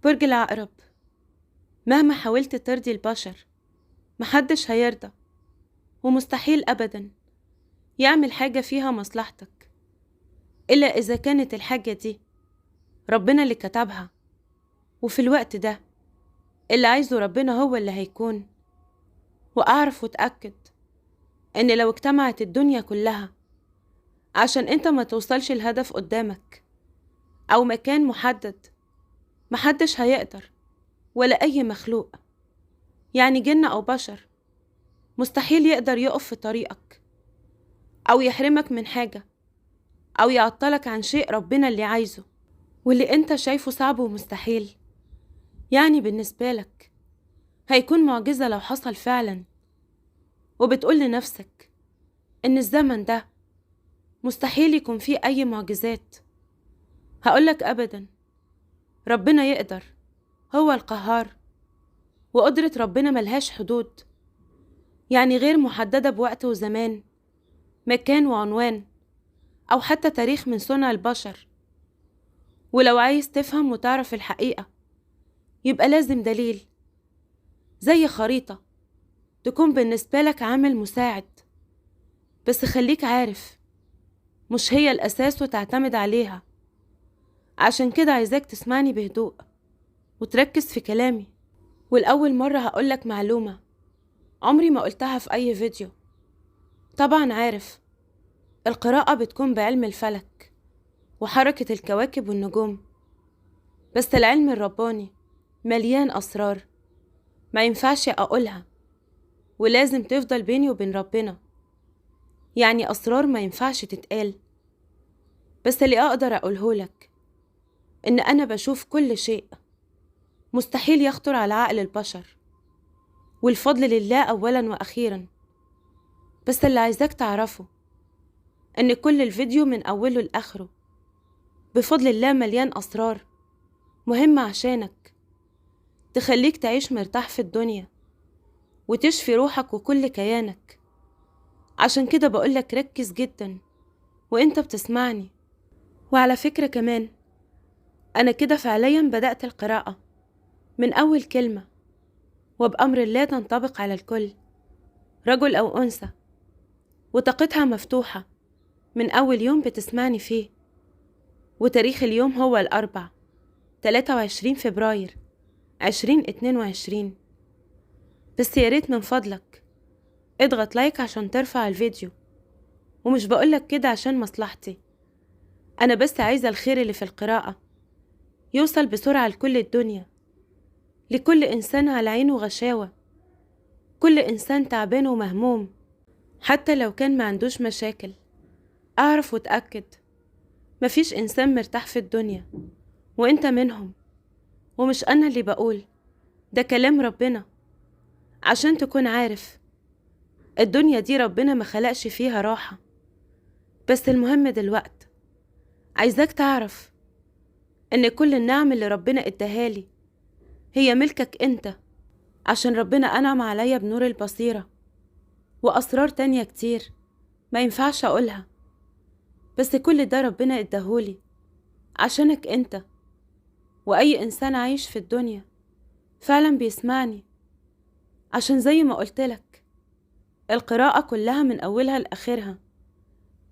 برج العقرب، مهما حاولت ترضي البشر محدش هيرضى، ومستحيل أبدا يعمل حاجة فيها مصلحتك إلا إذا كانت الحاجة دي ربنا اللي كتبها. وفي الوقت ده اللي عايزه ربنا هو اللي هيكون. وأعرف وتأكد إن لو اجتمعت الدنيا كلها عشان أنت ما توصلش الهدف قدامك أو مكان محدد، محدش هيقدر، ولا أي مخلوق يعني جن أو بشر مستحيل يقدر يقف في طريقك أو يحرمك من حاجة أو يعطلك عن شيء ربنا اللي عايزه واللي أنت شايفه صعب ومستحيل. يعني بالنسبة لك هيكون معجزة لو حصل فعلا، وبتقول لنفسك إن الزمن ده مستحيل يكون فيه أي معجزات. هقولك أبدا، ربنا يقدر، هو القهار، وقدرة ربنا ملهاش حدود، يعني غير محددة بوقت وزمان، مكان وعنوان، أو حتى تاريخ من صنع البشر. ولو عايز تفهم وتعرف الحقيقة يبقى لازم دليل، زي خريطة تكون بالنسبة لك عامل مساعد، بس خليك عارف مش هي الأساس وتعتمد عليها. عشان كده عايزاك تسمعني بهدوء وتركز في كلامي. والأول مرة هقولك معلومة عمري ما قلتها في أي فيديو. طبعا عارف القراءة بتكون بعلم الفلك وحركة الكواكب والنجوم، بس العلم الرباني مليان أسرار ما ينفعش أقولها، ولازم تفضل بيني وبين ربنا، يعني أسرار ما ينفعش تتقال. بس اللي أقدر أقولهولك إن أنا بشوف كل شيء مستحيل يخطر على عقل البشر، والفضل لله أولا وأخيرا. بس اللي عايزاك تعرفه إن كل الفيديو من أوله لآخره بفضل الله مليان أسرار مهمة عشانك تخليك تعيش مرتاح في الدنيا وتشفي روحك وكل كيانك. عشان كده بقولك ركز جدا وإنت بتسمعني. وعلى فكرة كمان أنا كده فعليا بدأت القراءة من أول كلمة، وبأمر الله تنطبق على الكل، رجل أو أنثى، وطاقتها مفتوحة من أول يوم بتسمعني فيه. وتاريخ اليوم هو الأربع 23 فبراير 2022. بس ياريت من فضلك اضغط لايك عشان ترفع الفيديو، ومش بقولك كده عشان مصلحتي، أنا بس عايزة الخير اللي في القراءة يوصل بسرعة لكل الدنيا، لكل إنسان على عينه غشاوة، كل إنسان تعبان ومهموم حتى لو كان ما عندوش مشاكل. أعرف وتأكد مفيش إنسان مرتاح في الدنيا، وإنت منهم. ومش أنا اللي بقول، ده كلام ربنا. عشان تكون عارف الدنيا دي ربنا ما خلقش فيها راحة. بس المهم دلوقت عايزاك تعرف إن كل النعم اللي ربنا اداهالي هي ملكك انت، عشان ربنا أنعم عليا بنور البصيرة وأسرار تانية كتير ما ينفعش أقولها. بس كل ده ربنا اداهولي عشانك انت وأي إنسان عايش في الدنيا فعلا بيسمعني. عشان زي ما قلتلك القراءة كلها من أولها لآخرها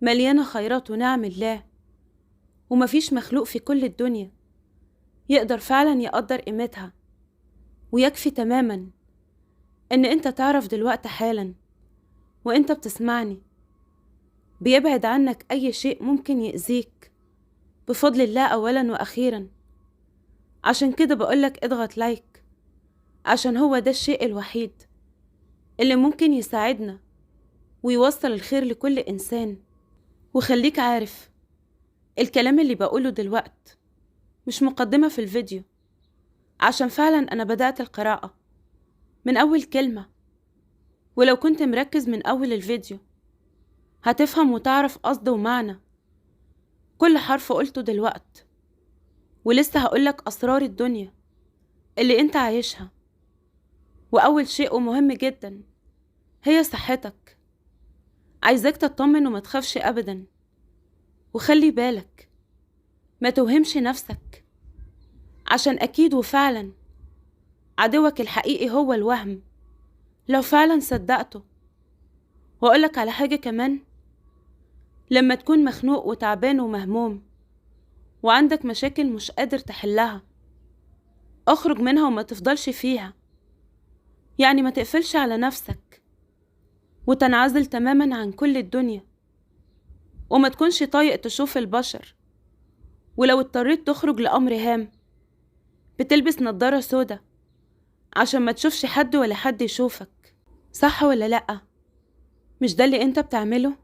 مليانة خيرات ونعم الله، ومفيش مخلوق في كل الدنيا يقدر فعلا يقدر قيمتها. ويكفي تماما إن أنت تعرف دلوقتي حالا وأنت بتسمعني بيبعد عنك أي شيء ممكن يأذيك بفضل الله أولا وأخيرا. عشان كده بقولك اضغط لايك، عشان هو ده الشيء الوحيد اللي ممكن يساعدنا ويوصل الخير لكل إنسان. وخليك عارف الكلام اللي بقوله دلوقت مش مقدمة في الفيديو، عشان فعلا أنا بدأت القراءة من أول كلمة. ولو كنت مركز من أول الفيديو هتفهم وتعرف قصد ومعنى كل حرف قلته دلوقت. ولسه هقولك أسرار الدنيا اللي انت عايشها. وأول شيء ومهم جدا هي صحتك. عايزاك تطمن وما تخافش أبدا، وخلي بالك ما توهمش نفسك عشان أكيد وفعلا عدوك الحقيقي هو الوهم لو فعلا صدقته. وأقولك على حاجة كمان، لما تكون مخنوق وتعبان ومهموم وعندك مشاكل مش قادر تحلها، اخرج منها وما تفضلش فيها. يعني ما تقفلش على نفسك وتنعزل تماما عن كل الدنيا، وما تكونش طايق تشوف البشر. ولو اضطريت تخرج لأمر هام، بتلبس نضارة سودا عشان ما تشوفش حد ولا حد يشوفك. صح ولا لأ؟ مش ده اللي انت بتعمله؟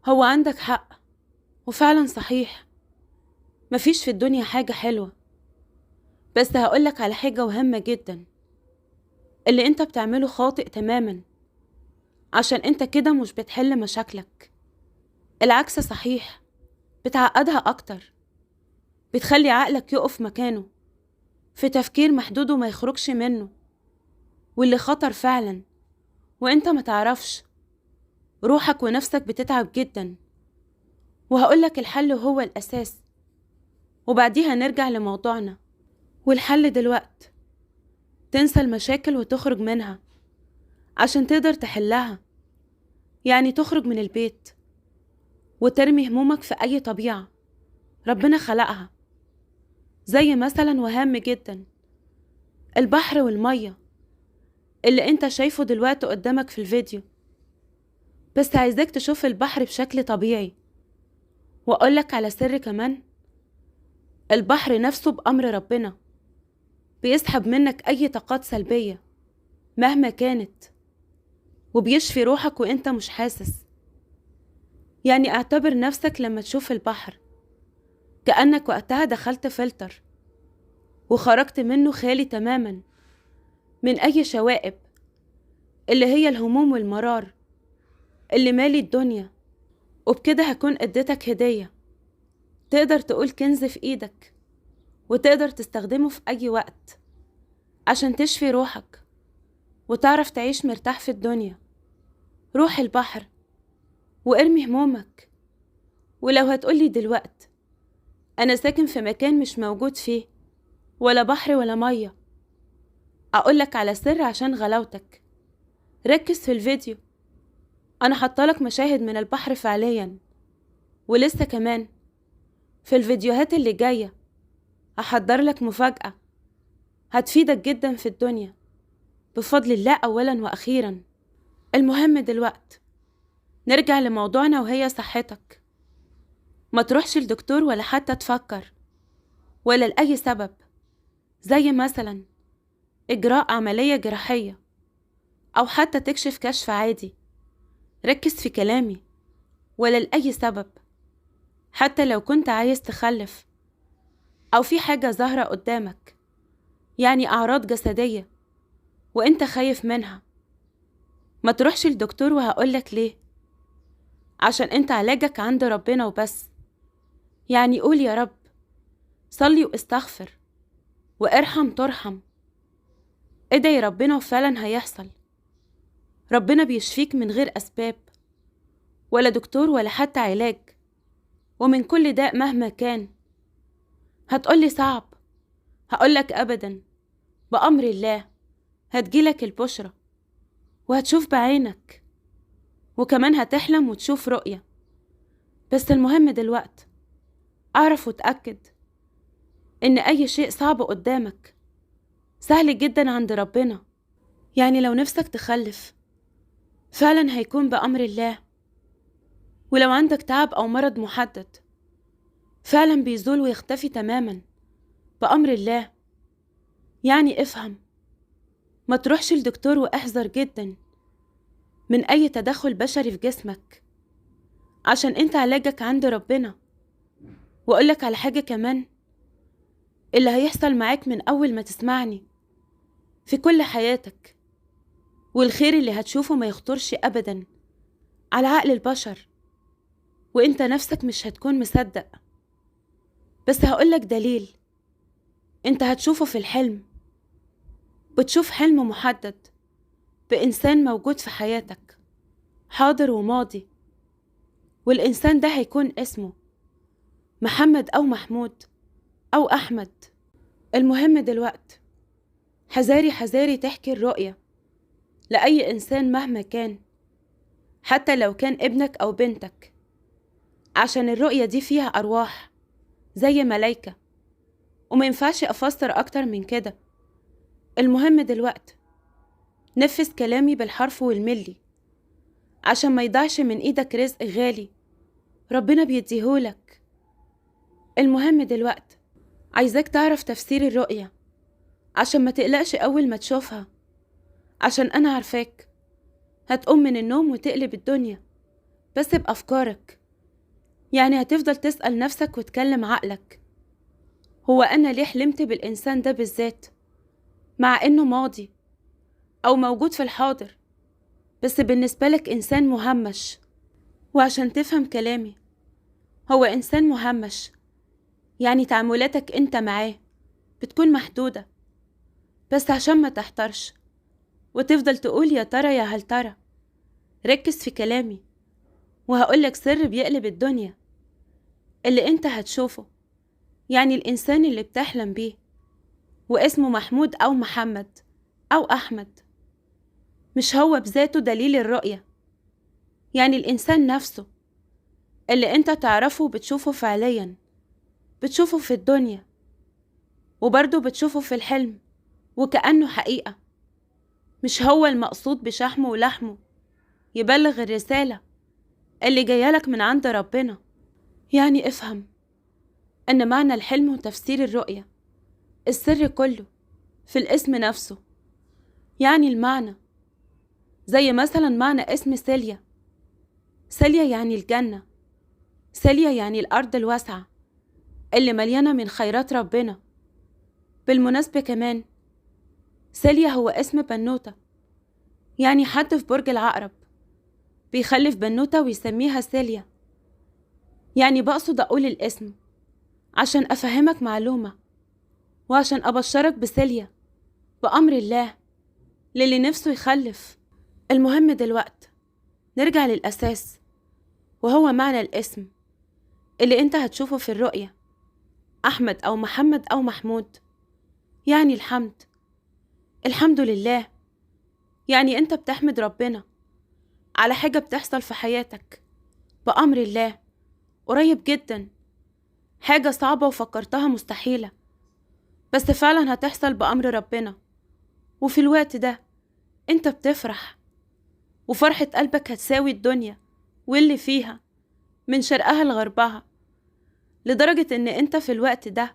هو عندك حق وفعلا صحيح، مفيش في الدنيا حاجة حلوة. بس هقولك على حاجة مهمة جدا، اللي انت بتعمله خاطئ تماما، عشان انت كده مش بتحل مشاكلك. العكس صحيح، بتعقدها اكتر، بتخلي عقلك يقف مكانه في تفكير محدود وما يخرجش منه، واللي خطر فعلا وانت ما تعرفش. روحك ونفسك بتتعب جدا، وهقولك الحل هو الأساس، وبعديها نرجع لموضوعنا. والحل دلوقت تنسى المشاكل وتخرج منها عشان تقدر تحلها. يعني تخرج من البيت وترمي همومك في أي طبيعة ربنا خلقها، زي مثلا وهام جدا البحر والمية اللي انت شايفه دلوقتي قدامك في الفيديو. بس عايزاك تشوف البحر بشكل طبيعي. وأقولك على سر كمان، البحر نفسه بأمر ربنا بيسحب منك أي طاقات سلبية مهما كانت، وبيشفي روحك وانت مش حاسس. يعني اعتبر نفسك لما تشوف البحر كأنك وقتها دخلت فلتر وخرجت منه خالي تماما من أي شوائب، اللي هي الهموم والمرار اللي مالي الدنيا. وبكده هكون اديتك هدية، تقدر تقول كنز في ايدك، وتقدر تستخدمه في أي وقت عشان تشفي روحك وتعرف تعيش مرتاح في الدنيا. روح البحر وارمي همومك. ولو هتقولي دلوقت أنا ساكن في مكان مش موجود فيه ولا بحر ولا مية، أقولك على سر عشان غلاوتك. ركز في الفيديو، أنا حطالك مشاهد من البحر فعليا، ولسه كمان في الفيديوهات اللي جاية هحضرلك مفاجأة هتفيدك جدا في الدنيا بفضل الله أولا وأخيرا. المهم دلوقت نرجع لموضوعنا، وهي صحتك. ما تروحش لدكتور ولا حتى تفكر ولا لأي سبب، زي مثلا إجراء عملية جراحية أو حتى تكشف كشف عادي. ركز في كلامي، ولا لأي سبب. حتى لو كنت عايز تخلف أو في حاجة ظاهرة قدامك، يعني أعراض جسدية وإنت خايف منها، ما تروحش للدكتور. وهقولك ليه، عشان إنت علاجك عند ربنا وبس. يعني قول يا رب، صلي واستغفر وارحم ترحم، ادعي ربنا وفعلا هيحصل. ربنا بيشفيك من غير أسباب ولا دكتور ولا حتى علاج، ومن كل داء مهما كان. هتقولي صعب، هقولك أبدا، بأمر الله هتجيلك البشرة وهتشوف بعينك، وكمان هتحلم وتشوف رؤية. بس المهم دلوقت أعرف وتأكد إن أي شيء صعب قدامك سهل جدا عند ربنا. يعني لو نفسك تخلف فعلا هيكون بأمر الله، ولو عندك تعب أو مرض محدد فعلا بيزول ويختفي تماما بأمر الله. يعني افهم، ما تروحش للدكتور، واحذر جدا من أي تدخل بشري في جسمك، عشان انت علاجك عند ربنا. وأقولك على حاجة كمان، اللي هيحصل معاك من أول ما تسمعني في كل حياتك، والخير اللي هتشوفه ما يخطرش أبدا على عقل البشر، وانت نفسك مش هتكون مصدق. بس هقولك دليل انت هتشوفه في الحلم. بتشوف حلم محدد بإنسان موجود في حياتك حاضر وماضي، والإنسان ده هيكون اسمه محمد أو محمود أو أحمد. المهم دلوقت حذاري حذاري تحكي الرؤية لأي إنسان مهما كان، حتى لو كان ابنك أو بنتك، عشان الرؤية دي فيها أرواح زي ملايكة، وما ينفعش أفسر أكتر من كده. المهم دلوقت نفذ كلامي بالحرف والملي عشان ما يضيعش من إيدك رزق غالي ربنا بيديهولك. المهم دلوقت عايزاك تعرف تفسير الرؤية عشان ما تقلقش أول ما تشوفها، عشان أنا عارفاك هتقوم من النوم وتقلب الدنيا بس بأفكارك. يعني هتفضل تسأل نفسك وتكلم عقلك، هو أنا ليه حلمت بالإنسان ده بالذات، مع إنه ماضي أو موجود في الحاضر، بس بالنسبة لك إنسان مهمش. وعشان تفهم كلامي، هو إنسان مهمش يعني تعاملاتك أنت معاه بتكون محدودة، بس عشان ما تحترش وتفضل تقول يا ترى يا هل ترى، ركز في كلامي وهقولك سر بيقلب الدنيا اللي أنت هتشوفه. يعني الإنسان اللي بتحلم بيه واسمه محمود أو محمد أو أحمد، مش هو بذاته دليل الرؤية. يعني الإنسان نفسه اللي أنت تعرفه وبتشوفه فعليا، بتشوفه في الدنيا وبرضه بتشوفه في الحلم وكأنه حقيقة، مش هو المقصود بشحمه ولحمه يبلغ الرسالة اللي جايلك من عند ربنا. يعني افهم أن معنى الحلم وتفسير الرؤية السر كله في الاسم نفسه. يعني المعنى زي مثلا معنى اسم سيليا. سيليا يعني الجنة، سيليا يعني الأرض الواسعة اللي مليانة من خيرات ربنا. بالمناسبة كمان سيليا هو اسم بنوتة، يعني حد في برج العقرب بيخلف بنوتة ويسميها سيليا. يعني بقصد أقول الاسم عشان أفهمك معلومة، وعشان أبشرك بسيليا بأمر الله للي نفسه يخلف. المهم دلوقت نرجع للأساس، وهو معنى الاسم اللي انت هتشوفه في الرؤية، أحمد أو محمد أو محمود. يعني الحمد، الحمد لله. يعني انت بتحمد ربنا على حاجة بتحصل في حياتك بأمر الله قريب جدا، حاجة صعبة وفكرتها مستحيلة بس فعلا هتحصل بأمر ربنا. وفي الوقت ده انت بتفرح، وفرحة قلبك هتساوي الدنيا واللي فيها من شرقها لغربها، لدرجة ان انت في الوقت ده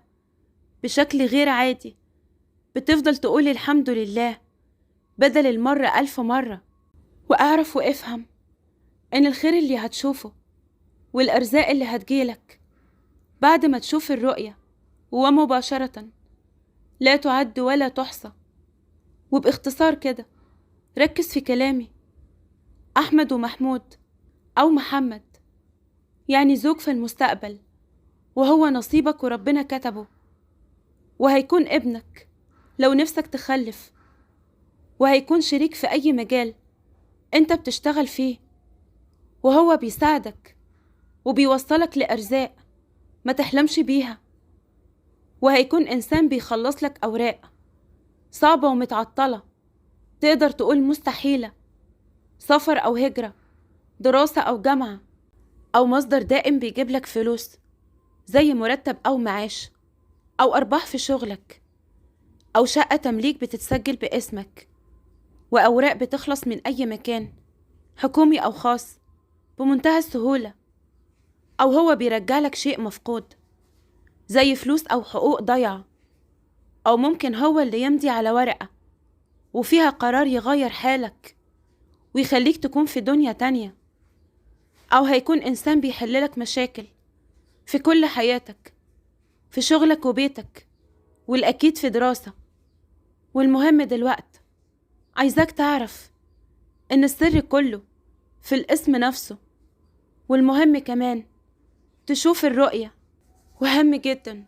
بشكل غير عادي بتفضل تقول الحمد لله بدل المرة 1000 مرة. وأعرف وافهم ان الخير اللي هتشوفه والأرزاق اللي هتجيلك بعد ما تشوف الرؤية ومباشرة لا تعد ولا تحصى. وباختصار كده ركز في كلامي، أحمد ومحمود أو محمد يعني زوج في المستقبل، وهو نصيبك وربنا كتبه، وهيكون ابنك لو نفسك تخلف، وهيكون شريك في أي مجال انت بتشتغل فيه، وهو بيساعدك وبيوصلك لأرزاق ما تحلمش بيها، وهيكون إنسان بيخلص لك أوراق صعبة ومتعطلة تقدر تقول مستحيلة، سفر أو هجرة، دراسة أو جامعة، أو مصدر دائم بيجيب لك فلوس زي مرتب أو معاش، أو أرباح في شغلك، أو شقة تمليك بتتسجل باسمك، وأوراق بتخلص من أي مكان حكومي أو خاص بمنتهى السهولة، أو هو بيرجع لك شيء مفقود زي فلوس أو حقوق ضايعة، أو ممكن هو اللي يمضي على ورقة وفيها قرار يغير حالك ويخليك تكون في دنيا تانية، أو هيكون إنسان بيحللك مشاكل في كل حياتك، في شغلك وبيتك، والأكيد في دراسة. والمهم دلوقت عايزاك تعرف إن السر كله في الاسم نفسه. والمهم كمان تشوف الرؤية، وهم جدا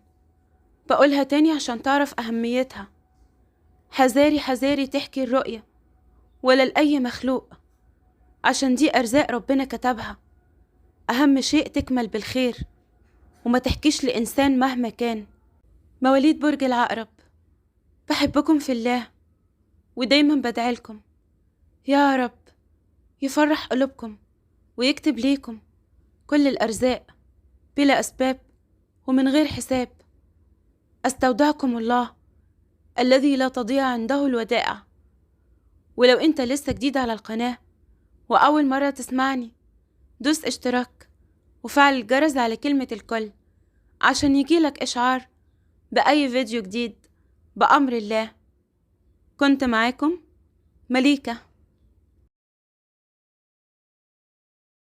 بقولها تاني عشان تعرف أهميتها، حذاري حذاري تحكي الرؤية ولا لأي مخلوق، عشان دي أرزاق ربنا كتبها. أهم شيء تكمل بالخير وما تحكيش لإنسان مهما كان. مواليد برج العقرب بحبكم في الله، ودايما بدعيلكم يا رب يفرح قلوبكم ويكتب ليكم كل الأرزاق بلا أسباب ومن غير حساب. أستودعكم الله الذي لا تضيع عنده الودائع. ولو أنت لسه جديد على القناة وأول مرة تسمعني، دوس اشتراك وفعل الجرس على كلمة الكل عشان يجيلك إشعار بأي فيديو جديد بأمر الله. كنت معاكم مليكة.